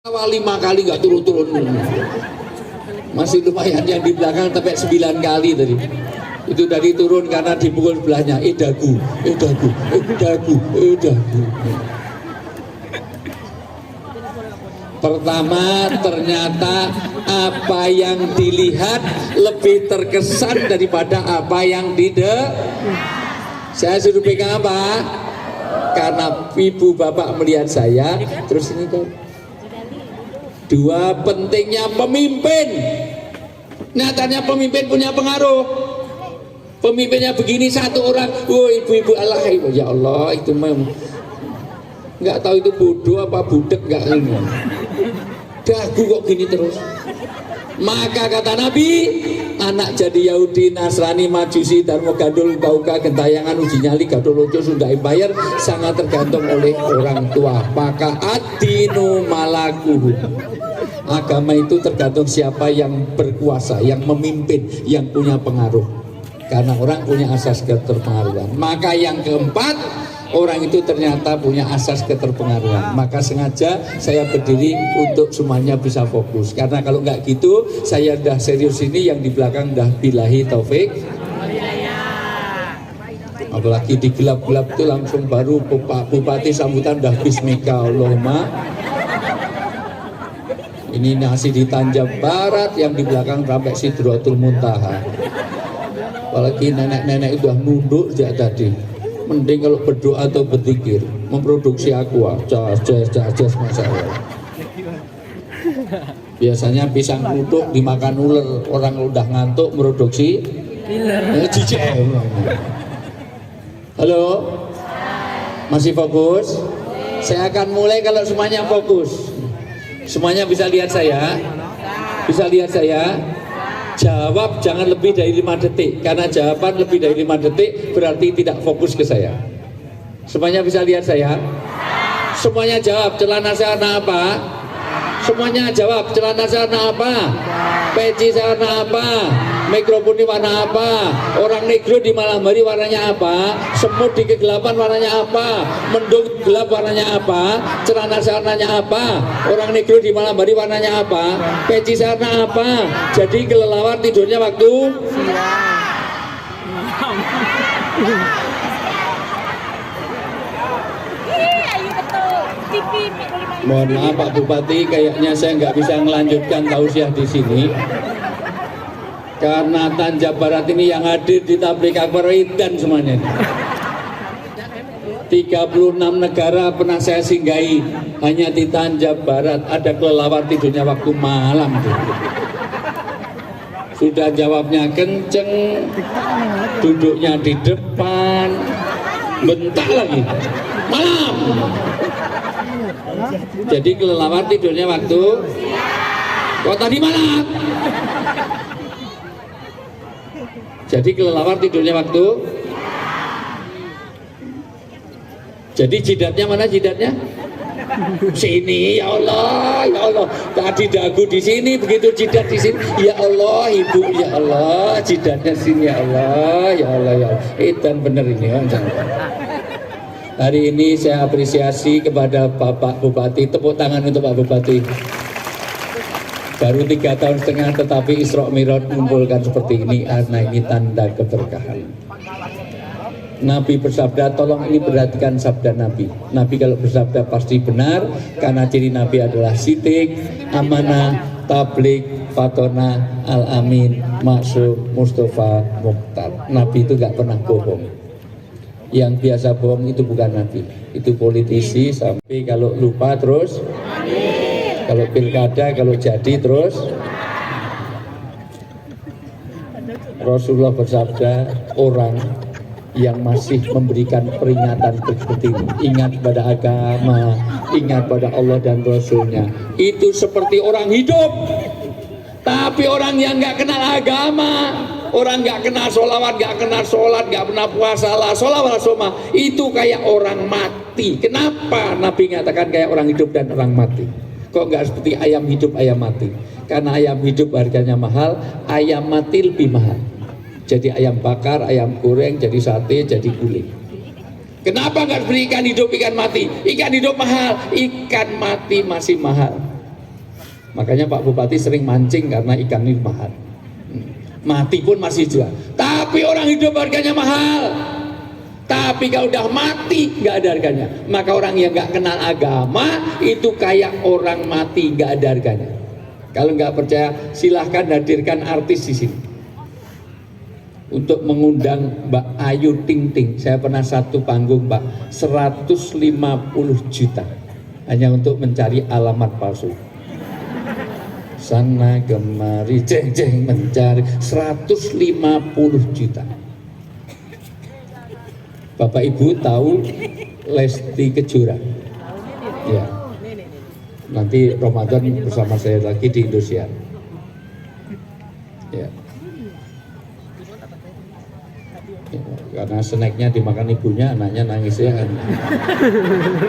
awal 5 kali nggak turun-turun, masih lumayan. Yang di belakang sampai 9 kali tadi itu dari turun karena dipukul sebelahnya. Dagu. Pertama, ternyata apa yang dilihat lebih terkesan daripada apa yang tidak. Saya suruh pegang apa? Karena ibu bapak melihat saya, terus ini kan dua pentingnya pemimpin. Nyatanya pemimpin punya pengaruh. Pemimpinnya begini satu orang, ibu-ibu Allah, ya Allah itu memang nggak tahu itu bodoh apa budek nggak ini. Dagu kok gini terus. Maka kata Nabi, anak jadi Yahudi, Nasrani, Majusi, Darmo Gandul, Bauka, Gentayangan, Uji Nyali, Gadol Lojo, Sunda Empire sangat tergantung oleh orang tua. Maka adinu malakuhu. Agama itu tergantung siapa yang berkuasa, yang memimpin, yang punya pengaruh. Karena orang punya asas keterpengaruhan. Maka yang keempat, orang itu ternyata punya asas keterpengaruhan. Maka sengaja saya berdiri untuk semuanya bisa fokus. Karena kalau nggak gitu, saya udah serius ini, yang di belakang udah bilahi taufik. Apalagi di gelap-gelap itu langsung baru Pak Bupati sambutan udah bismika Allahumma. Ini nasi di Tanjab Barat, yang di belakang sampai Sidratul Muntaha. Apalagi nenek-nenek udah nunduk sejak tadi. Mending kalau berdoa atau berzikir, memproduksi aqua, jas masalah. Biasanya pisang nunduk dimakan ular, orang udah ngantuk produksi cicek. Halo, masih fokus? Saya akan mulai kalau semuanya fokus. Semuanya bisa lihat saya? Bisa lihat saya? Jawab jangan lebih dari 5 detik. Karena jawaban lebih dari 5 detik berarti tidak fokus ke saya. Semuanya bisa lihat saya? Semuanya jawab, celana saya warna apa? Semuanya jawab, celana saya warna apa? Peci saya warna apa? Mikrofon ini warna apa? Orang negro di malam hari warnanya apa? Semut di kegelapan warnanya apa? Mendung gelap warnanya apa? Celana saya warnanya apa? Orang negro di malam hari warnanya apa? Peci saya warna apa? Jadi kelelawar tidurnya waktu mohon maaf Pak Bupati, kayaknya saya nggak bisa melanjutkan tausiah di sini. Karena Tanjab Barat ini yang hadir di tablik akbar dan semuanya. 36 negara pernah saya singgahi, hanya di Tanjab Barat ada kelelawar tidurnya waktu malam. Sudah jawabnya kenceng, duduknya di depan, bentak lagi, malam. Jadi kelelawar tidurnya waktu kok tadi malam. Jadi kelelawar tidurnya waktu. Jadi jidatnya mana jidatnya? Sini, ya Allah, ya Allah. Tadi dagu di sini, begitu jidat di sini. Ya Allah, ibu, ya Allah, jidatnya sini, ya Allah, ya Allah, ya Allah. Dan bener ini. Hari ini saya apresiasi kepada Bapak Bupati. Tepuk tangan untuk Pak Bupati. Baru 3,5 tahun tetapi Isra Mi'raj mengumpulkan seperti ini. Karena ini tanda keberkahan. Nabi bersabda, tolong ini perhatikan sabda Nabi. Nabi kalau bersabda pasti benar, karena ciri Nabi adalah sidik, amanah, tablik, fatona, al-amin, maksum, mustafa, mukhtar. Nabi itu gak pernah bohong. Yang biasa bohong itu bukan Nabi, itu politisi. Sampai kalau lupa terus, kalau pilkada, kalau jadi terus. Rasulullah bersabda, orang yang masih memberikan peringatan seperti ini, ingat pada agama, ingat pada Allah dan Rasulnya, itu seperti orang hidup. Tapi orang yang nggak kenal agama, orang nggak kenal sholawat, nggak kenal sholat, nggak pernah puasa lah, sholawat soma, itu kayak orang mati. Kenapa Nabi mengatakan kayak orang hidup dan orang mati? Kok nggak seperti ayam hidup, ayam mati? Karena ayam hidup harganya mahal, ayam mati lebih mahal. Jadi ayam bakar, ayam goreng, jadi sate, jadi gulai. Kenapa nggak beri ikan hidup, ikan mati? Ikan hidup mahal, ikan mati masih mahal. Makanya Pak Bupati sering mancing karena ikan ini mahal. Mati pun masih jual. Tapi orang hidup harganya mahal. Tapi kalau udah mati nggak ada harganya. Maka orang yang nggak kenal agama itu kayak orang mati, nggak ada harganya. Kalau nggak percaya silahkan hadirkan artis di sini untuk mengundang Mbak Ayu Ting Ting. Saya pernah satu panggung Mbak 150 juta hanya untuk mencari alamat palsu. Sana kemari jeng jeng mencari 150 juta. Bapak Ibu tahu Lesti Kejora? Ya. Nanti Ramadan bersama saya lagi di Indosiar. Ya. Ya, karena snacknya dimakan ibunya, anaknya nangis ya kan.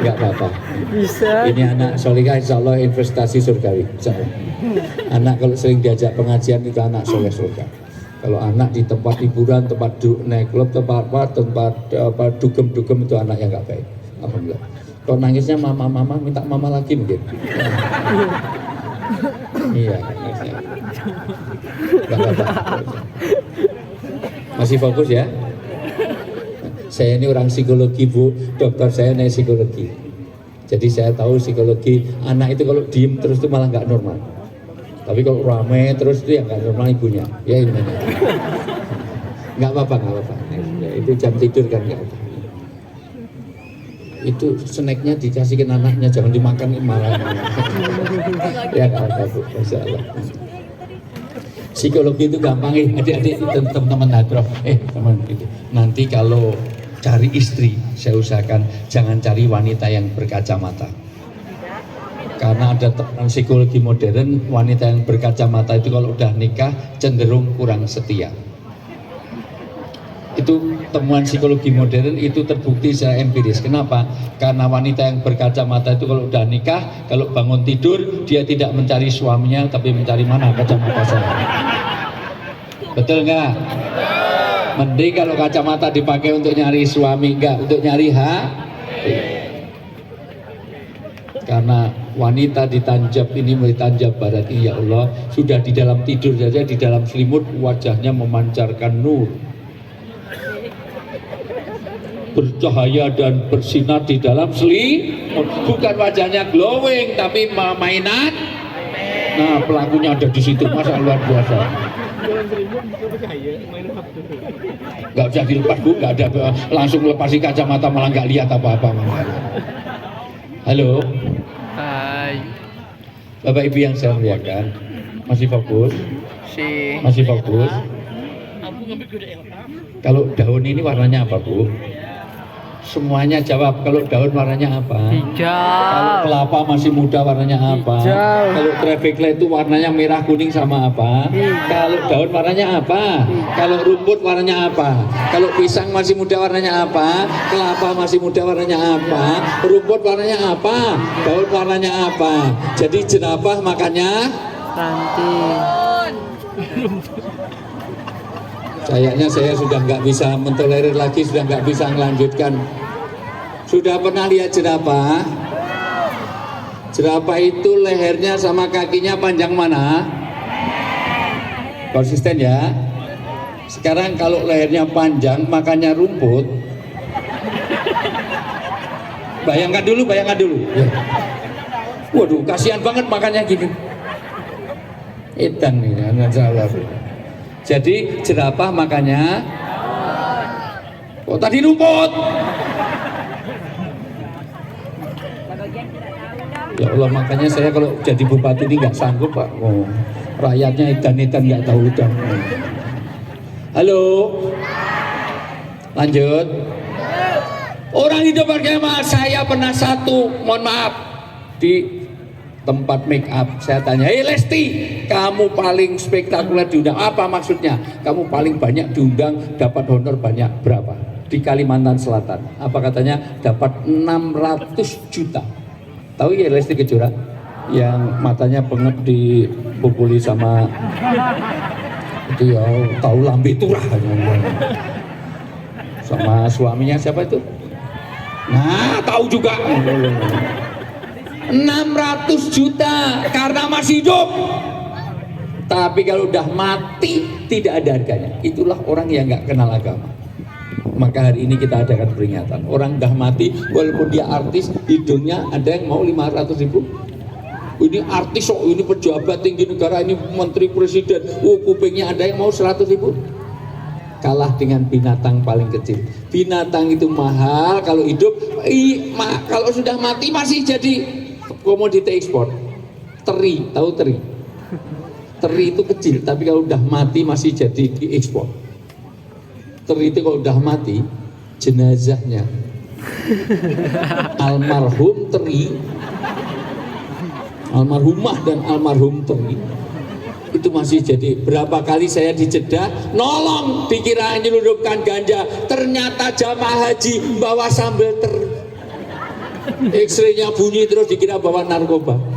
Enggak apa-apa. Bisa. Ini anak solihah, insya Allah investasi surgawi. Anak kalau sering diajak pengajian itu anak soleh surga. Kalau anak di tempat hiburan, tempat naik klub, tempat dugem-dugem itu anak yang nggak baik. Alhamdulillah. Kalau nangisnya mama minta mama lagi mungkin. Iya. Nggak apa-apa. Masih fokus ya? Saya ini orang psikologi Bu, dokter saya naik psikologi. Jadi saya tahu psikologi anak itu kalau diem terus itu malah nggak normal. Tapi kalau rame terus itu yang nggak normal ibunya. Ya gimana? Nggak apa-apa. Ya, itu jam tidur kan nggak apa. Itu snacknya dikasihkan anaknya, jangan dimakan malah. Ya nggak apa Bu, Masya Allah. Psikologi itu gampang adik-adik teman-teman hadroh. Teman gitu. Nanti kalau cari istri, saya usahakan jangan cari wanita yang berkacamata. Karena ada teman psikologi modern, wanita yang berkacamata itu kalau udah nikah cenderung kurang setia. Itu temuan psikologi modern, itu terbukti secara empiris. Kenapa? Karena wanita yang berkacamata itu kalau udah nikah, kalau bangun tidur dia tidak mencari suaminya tapi mencari mana kacamata saya. Betul nggak? Mending kalau kacamata dipakai untuk nyari suami, enggak untuk nyari karena wanita di Tanjab ini, mulai Tanjab Barat ini, ya Allah, sudah di dalam tidur saja, di dalam selimut wajahnya memancarkan nur, bercahaya dan bersinar di dalam selimut. Bukan wajahnya glowing tapi mainan. Nah, pelakunya ada di situ, masa luar biasa. Nggak usah dilepas Bu, nggak ada, langsung lepasi kacamata malah nggak lihat apa-apa. Halo. Hai. Bapak Ibu yang saya muliakan, masih fokus? Masih fokus? Kalau daun ini warnanya apa Bu? Semuanya jawab. Kalau daun warnanya apa? Hijau. Kalau kelapa masih muda warnanya apa? Hijau. Kalau traffic light itu warnanya merah kuning sama apa? Hijau. Kalau daun warnanya apa? Hijau. Kalau rumput warnanya apa? Kalau pisang masih muda warnanya apa? Kelapa masih muda warnanya apa? Rumput warnanya apa? Daun warnanya apa? Jadi jerapah makannya Ranting. Kayaknya saya sudah nggak bisa mentolerir lagi, sudah nggak bisa melanjutkan. Sudah pernah lihat jerapah? Jerapah itu lehernya sama kakinya panjang mana? Konsisten ya. Sekarang kalau lehernya panjang, makannya rumput. Bayangkan dulu. Ya. Waduh, kasihan banget makannya gini. Edan nih, anak salah. Jadi jerapah makannya, tadi rumput. Ya Allah, makanya saya kalau jadi bupati ini nggak sanggup Pak. Rakyatnya edan-edan nggak tahu udah. Halo, lanjut. Orang hidup beragama, saya pernah mohon maaf, di tempat make up, saya tanya, Lesti, kamu paling spektakuler diundang, apa maksudnya? Kamu paling banyak diundang, dapat honor banyak, berapa? Di Kalimantan Selatan, apa katanya? Dapat 600 juta. Tahu ya Lesti Kejora? Yang matanya pengep dipukuli sama itu ya, tahu lambe turah sama suaminya siapa itu? Nah, tahu juga. 600 juta karena masih hidup. Tapi kalau udah mati tidak ada harganya. Itulah orang yang nggak kenal agama. Maka hari ini kita adakan peringatan. Orang udah mati walaupun dia artis, hidungnya ada yang mau 500 ribu. Ini artis, oh ini pejabat tinggi negara, ini menteri presiden, kupingnya ada yang mau 100 ribu. Kalah dengan binatang paling kecil. Binatang itu mahal kalau hidup, kalau sudah mati masih jadi komoditi ekspor. Teri, tahu teri? Teri itu kecil, tapi kalau udah mati masih jadi diekspor. Teri itu kalau udah mati, jenazahnya almarhum teri, almarhumah dan almarhum teri itu masih jadi. Berapa kali saya dicedah, nolong, dikira nyelundupkan ganja, ternyata jamaah haji bawa sambal teri. X-ray-nya bunyi terus dikira bawa narkoba.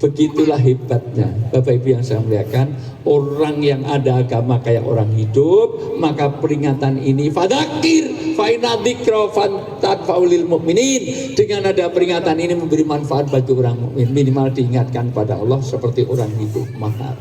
Begitulah hebatnya Bapak Ibu yang saya muliakan, orang yang ada agama kayak orang hidup. Maka peringatan ini fadzakir fa inna dzikra tanfa'ul mu'minin. Dengan ada peringatan ini memberi manfaat bagi orang mukmin, minimal diingatkan pada Allah seperti orang hidup mahal.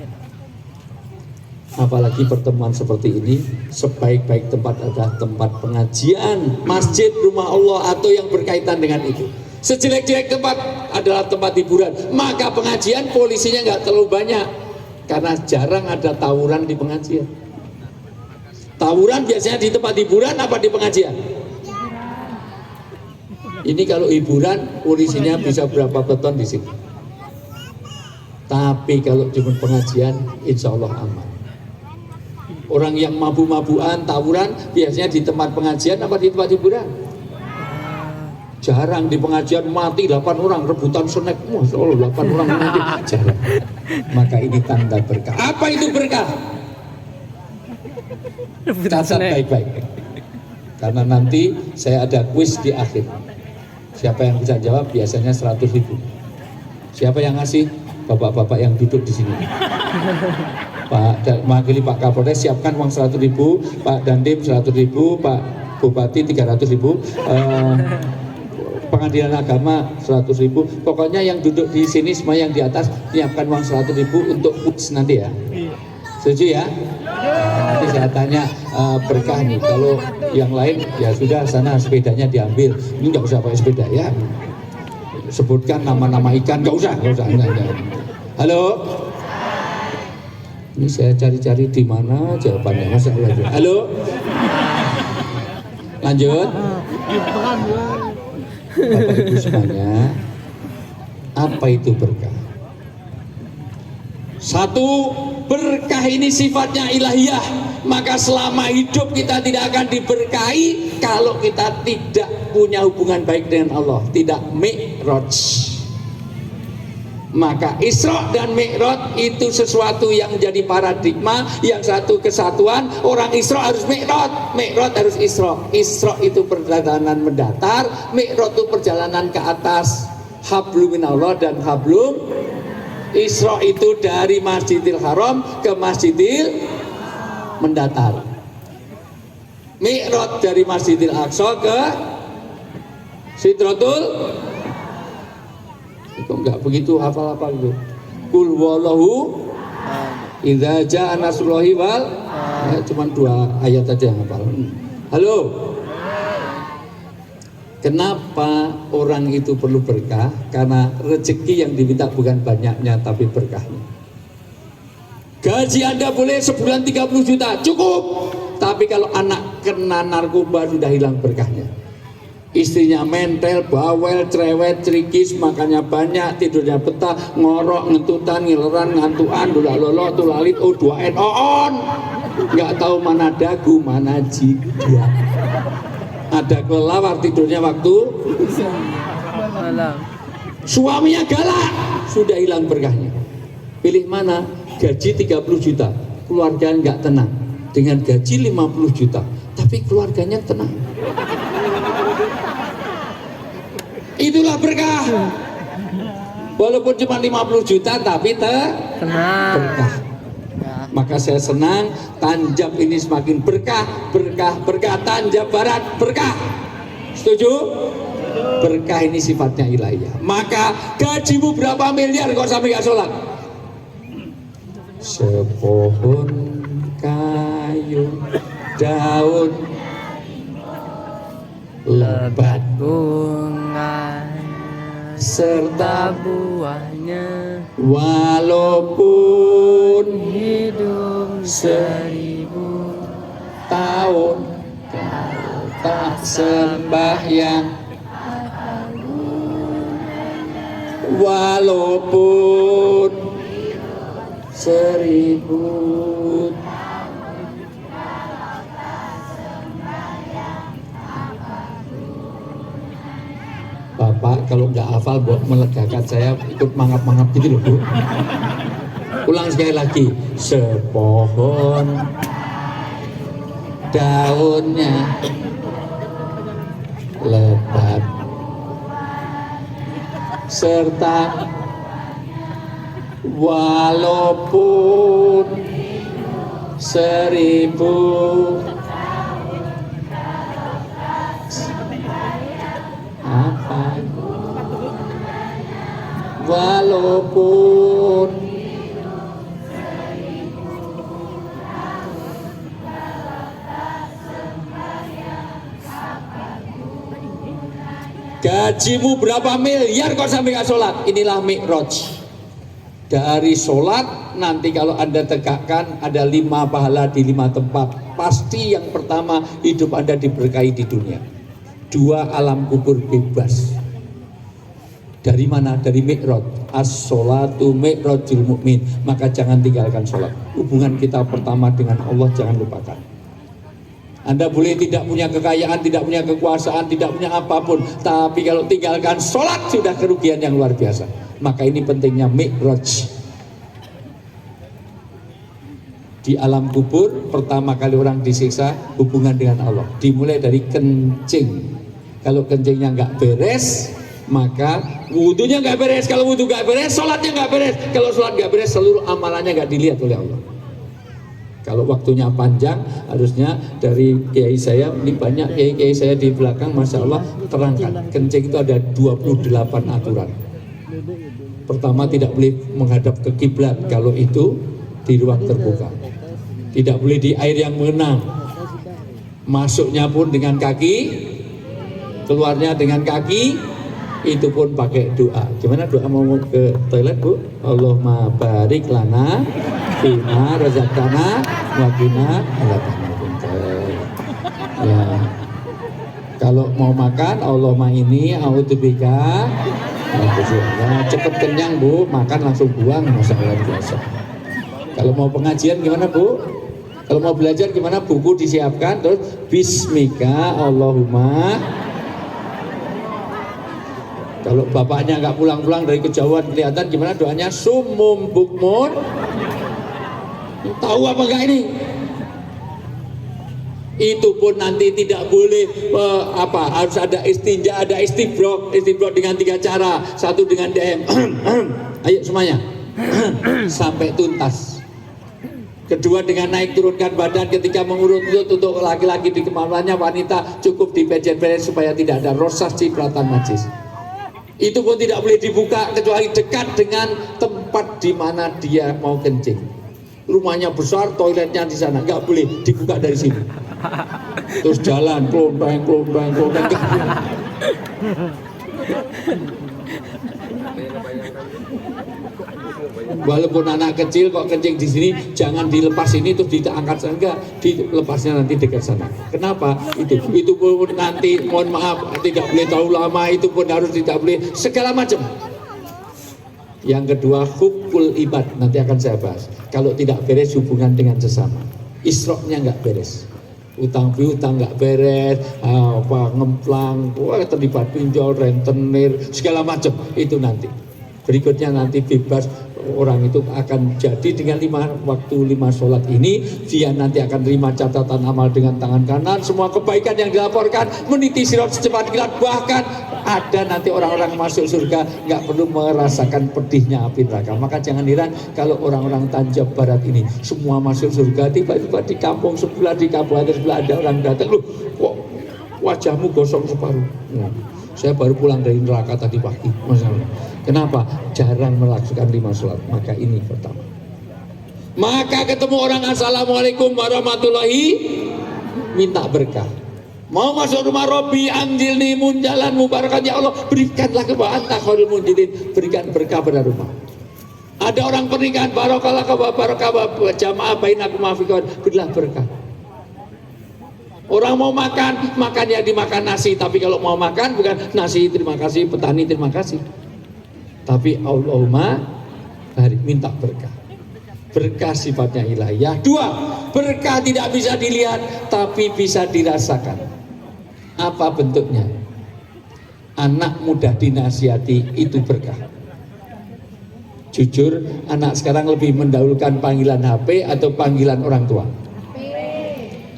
Apalagi pertemuan seperti ini, sebaik-baik tempat adalah tempat pengajian, masjid, rumah Allah atau yang berkaitan dengan itu. Sejelek-jelek tempat adalah tempat hiburan. Maka pengajian polisinya nggak terlalu banyak, karena jarang ada tawuran di pengajian. Tawuran biasanya di tempat hiburan apa di pengajian? Ini kalau hiburan polisinya bisa berapa beton di sini. Tapi kalau cuma pengajian, insya Allah aman. Orang yang mabuk-mabukan, tawuran biasanya di tempat pengajian apa di tempat hiburan? Jarang di pengajian mati 8 orang rebutan snack. Masya Allah 8 orang mati. Jarang. Maka ini tanda berkah. Apa itu berkah? Catat baik-baik. Karena nanti saya ada kuis di akhir. Siapa yang bisa jawab biasanya 100 ribu. Siapa yang ngasih? Bapak-bapak yang duduk di sini. Pak mewakili Pak Kapolres siapkan uang 100 ribu, Pak Dandim 100 ribu, Pak Bupati 300 ribu. Pengadilan agama 100 ribu. Pokoknya yang duduk di sini semua yang di atas menyiapkan uang 100 ribu untuk puts nanti ya. Setuju ya? Nanti saya tanya berkah nih. Kalau yang lain ya sudah, sana sepedanya diambil. Ini nggak usah pakai sepeda ya. Sebutkan nama-nama ikan, nggak usah. Enggak. Halo. Ini saya cari-cari di mana jawabannya. Masa lanjut. Halo. Lanjut. Bapak Ibu semuanya, apa itu berkah? Satu, berkah ini sifatnya ilahiyah. Maka selama hidup kita tidak akan diberkahi kalau kita tidak punya hubungan baik dengan Allah, tidak mi'raj. Maka Isra dan Mi'raj itu sesuatu yang menjadi paradigma. Yang satu kesatuan, orang Isra harus Mi'raj, Mi'raj harus Isra. Isra itu perjalanan mendatar, Mi'raj itu perjalanan ke atas. Hablum minallah dan hablum. Isra itu dari Masjidil Haram ke Masjidil mendatar. Mi'raj dari Masjidil Aqsa ke Sidratul. Kok enggak begitu hafal-hafal itu. Qul wallahu idza jaa nasrullahi wal cuma 2 ayat aja yang hafal. Halo. Kenapa orang itu perlu berkah? Karena rezeki yang diminta bukan banyaknya tapi berkahnya. Gaji Anda boleh sebulan 30 juta, cukup. Tapi kalau anak kena narkoba sudah hilang berkahnya. Istrinya mentel, bawel, cerewet, cerikis, makannya banyak, tidurnya betah, ngorok, ngentutan, ngileran, ngantuan, dula lolo, tulalit, O2N, on. Nggak tahu mana dagu, mana jidat. Ada kelelawar tidurnya waktu malam. Suaminya galak, sudah hilang berkahnya. Pilih mana? Gaji 30 juta, keluarga nggak tenang. Dengan gaji 50 juta, tapi keluarganya tenang. Itulah berkah. Walaupun cuma 50 juta tapi Tenang. berkah. Maka saya senang Tanjab ini semakin berkah, berkah, berkah. Tanjab Barat berkah. Setuju? Berkah ini sifatnya ilahiyah. Maka gajimu berapa miliar kok sampai gak sholat? Sepohon kayu daun lebat Bunga serta buahnya walaupun hidup 1000 tahun tak sembahyang, walaupun 1000. Bapak kalau nggak hafal buat melegakan saya ikut mangap-mangap gitu loh Bu. Ulang sekali lagi. Sepohon daunnya lebat serta walaupun 1000 apa walaupun gajimu berapa miliar kok sampai gak sholat? Inilah mi'raj. Dari sholat nanti kalau Anda tegakkan ada 5 pahala di 5 tempat. Pasti yang pertama hidup Anda diberkahi di dunia. 2 alam kubur bebas. Dari mana? Dari mi'raj. As-sholatu mi'rajul mu'min. Maka jangan tinggalkan sholat. Hubungan kita pertama dengan Allah jangan lupakan. Anda boleh tidak punya kekayaan, tidak punya kekuasaan, tidak punya apapun, tapi kalau tinggalkan sholat sudah kerugian yang luar biasa. Maka ini pentingnya mi'raj. Di alam kubur pertama kali orang disiksa hubungan dengan Allah. Dimulai dari kencing. Kalau kencingnya nggak beres, maka wudhunya nggak beres. Kalau wudhu nggak beres, sholatnya nggak beres. Kalau sholat nggak beres, seluruh amalannya nggak dilihat oleh Allah. Kalau waktunya panjang, harusnya dari kiai saya, ini banyak kiai saya di belakang, Masya Allah, terangkan. Kencing itu ada 28 aturan. Pertama, tidak boleh menghadap ke kiblat kalau itu di ruang terbuka. Tidak boleh di air yang mengenang. Masuknya pun dengan kaki, keluarnya dengan kaki. Itu pun pakai doa. Gimana doa mau ke toilet Bu? Allahumma barik lana fima razaqtana wa qina adzabannar. Ya. Kalau mau makan Allahumma ini a'udzubika. Ya, cepet kenyang Bu, makan langsung buang, masalah biasa. Kalau mau pengajian gimana Bu? Kalau mau belajar gimana? Buku disiapkan terus bismika Allahumma. Kalau bapaknya nggak pulang-pulang dari kejauhan kelihatan gimana doanya? Sumum bukmun. Tahu apa enggak ini? Itu pun nanti tidak boleh harus ada istinja, ada istibrak dengan 3 cara. Satu dengan DM. Ayo semuanya. Sampai tuntas. Kedua dengan naik turunkan badan ketika mengurut-urut untuk laki-laki di kemaluannya, wanita cukup dipejet-pejet supaya tidak ada rosas cipratan najis. Itu pun tidak boleh dibuka kecuali dekat dengan tempat di mana dia mau kencing. Rumahnya besar, toiletnya di sana, nggak boleh dibuka dari sini. Terus jalan, klompeng. Walaupun anak kecil kok kencing di sini, jangan dilepas ini terus diangkat sana, enggak, dilepasnya nanti dekat sana. Kenapa? Itu pun nanti, mohon maaf, tidak boleh terlalu lama, itu pun harus tidak boleh segala macam. Yang kedua, hukul ibad, nanti akan saya bahas. Kalau tidak beres hubungan dengan sesama, isroknya nggak beres, utang piutang nggak beres, ngemplang, terlibat pinjol, rentenir, segala macam, itu nanti. Berikutnya nanti bebas, orang itu akan jadi dengan 5 sholat ini, dia nanti akan terima catatan amal dengan tangan kanan, semua kebaikan yang dilaporkan meniti sirat secepat kilat, bahkan ada nanti orang-orang masuk surga nggak perlu merasakan pedihnya api neraka. Maka jangan heran kalau orang-orang Tanjab Barat ini semua masuk surga, tiba-tiba di kampung sebelah, di kabupaten sebelah ada orang datang, loh kok wajahmu gosong separuh. Saya baru pulang dari neraka tadi pagi. Masalah. Kenapa? Jarang melakukan 5 sholat. Maka ini pertama. Maka ketemu orang assalamualaikum warahmatullahi, minta berkah. Mau masuk rumah Robi, anjilni munjalan mubarakan ya Allah, berikanlah kebahagiaan takhirul munjilin, berikan berkah pada rumah. Ada orang pernikahan, barokallah jamaah bainakum mafikan, berilah berkah. Orang mau makan, makannya dimakan nasi, tapi kalau mau makan bukan nasi terima kasih, petani terima kasih, tapi Allahumma barik, minta berkah. Berkah sifatnya ilahiyah. 2, berkah tidak bisa dilihat tapi bisa dirasakan. Apa bentuknya? Anak mudah dinasihati, itu berkah. Jujur, anak sekarang lebih mendahulukan panggilan HP atau panggilan orang tua?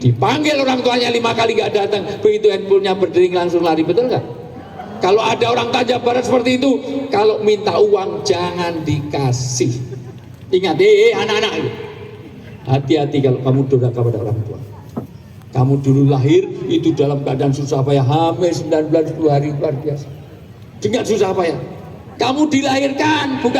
Dipanggil orang tuanya 5 kali gak datang, begitu handphonenya berdering langsung lari, betul nggak? Kalau ada orang Tanjung Barat seperti itu, kalau minta uang jangan dikasih. Ingat, anak-anak, hati-hati kalau kamu durhaka kepada orang tua. Kamu dulu lahir itu dalam keadaan susah payah, hamil 19 hari luar biasa, dengan susah payah. Kamu dilahirkan bukan